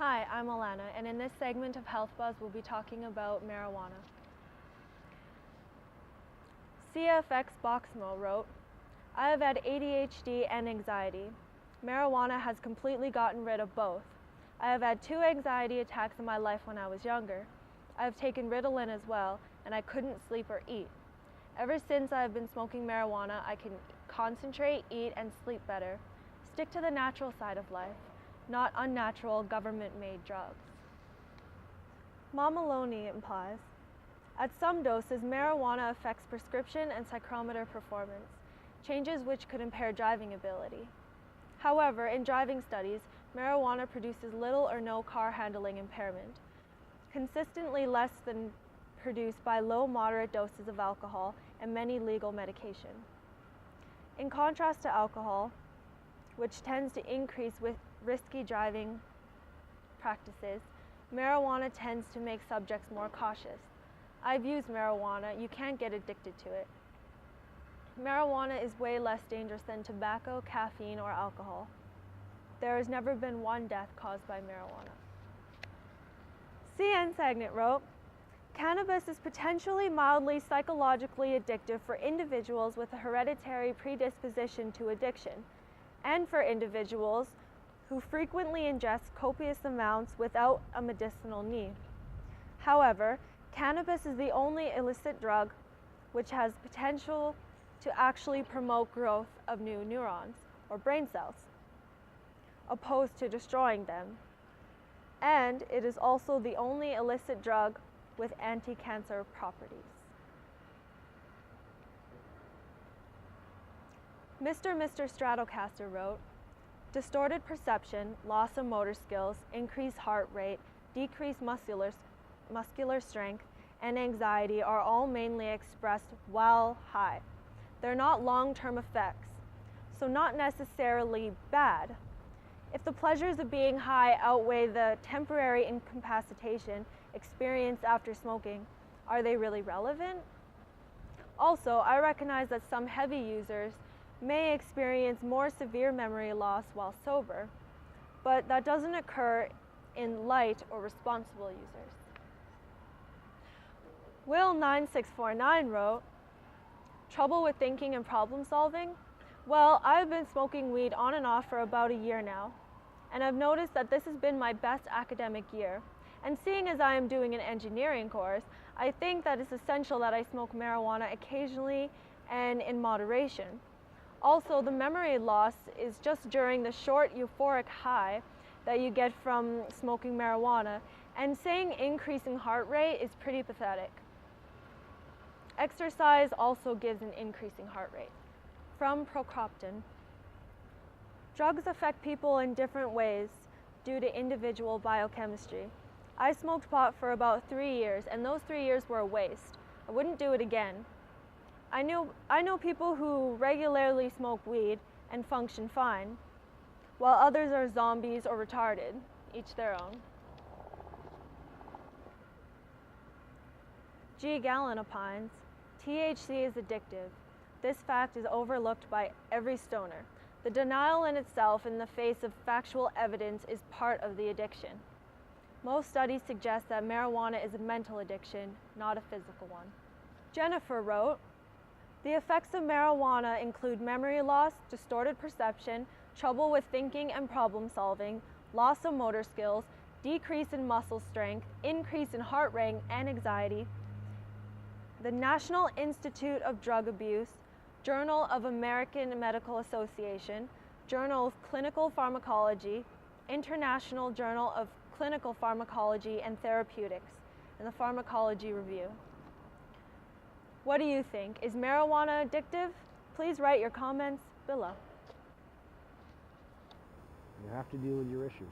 Hi, I'm Alana, and in this segment of Health Buzz, we'll be talking about marijuana. CFX Boxmo wrote, I have had ADHD and anxiety. Marijuana has completely gotten rid of both. I have had 2 anxiety attacks in my life when I was younger. I have taken Ritalin as well, and I couldn't sleep or eat. Ever since I have been smoking marijuana, I can concentrate, eat, and sleep better. Stick to the natural side of life, not unnatural government-made drugs. Mamaloni implies, at some doses, marijuana affects prescription and psychrometer performance, changes which could impair driving ability. However, in driving studies, marijuana produces little or no car handling impairment, consistently less than produced by low-moderate doses of alcohol and many legal medication. In contrast to alcohol, which tends to increase with risky driving practices, marijuana tends to make subjects more cautious. I've used marijuana, you can't get addicted to it. Marijuana is way less dangerous than tobacco, caffeine, or alcohol. There has never been one death caused by marijuana. EnCognitive wrote, cannabis is potentially mildly psychologically addictive for individuals with a hereditary predisposition to addiction, and for individuals who frequently ingest copious amounts without a medicinal need. However, cannabis is the only illicit drug which has potential to actually promote growth of new neurons or brain cells, opposed to destroying them. And it is also the only illicit drug with anti-cancer properties. Mr. Stratocaster wrote, distorted perception, loss of motor skills, increased heart rate, decreased muscular strength, and anxiety are all mainly expressed while high. They're not long-term effects, so not necessarily bad. If the pleasures of being high outweigh the temporary incapacitation experienced after smoking, are they really relevant? Also, I recognize that some heavy users may experience more severe memory loss while sober, but that doesn't occur in light or responsible users. Will9649 wrote, trouble with thinking and problem solving? Well, I've been smoking weed on and off for about a year now, and I've noticed that this has been my best academic year. And seeing as I am doing an engineering course, I think that it's essential that I smoke marijuana occasionally and in moderation. Also, the memory loss is just during the short euphoric high that you get from smoking marijuana, and saying increasing heart rate is pretty pathetic. Exercise also gives an increasing heart rate. From Procopton, drugs affect people in different ways due to individual biochemistry. I smoked pot for about 3 years, and those 3 years were a waste. I wouldn't do it again. I know people who regularly smoke weed and function fine, while others are zombies or retarded, each their own. G. Gallen opines, THC is addictive. This fact is overlooked by every stoner. The denial in itself in the face of factual evidence is part of the addiction. Most studies suggest that marijuana is a mental addiction, not a physical one. Jennifer wrote, the effects of marijuana include memory loss, distorted perception, trouble with thinking and problem solving, loss of motor skills, decrease in muscle strength, increase in heart rate and anxiety. The National Institute of Drug Abuse, Journal of American Medical Association, Journal of Clinical Pharmacology, International Journal of Clinical Pharmacology and Therapeutics, and the Pharmacology Review. What do you think? Is marijuana addictive? Please write your comments below. You have to deal with your issues.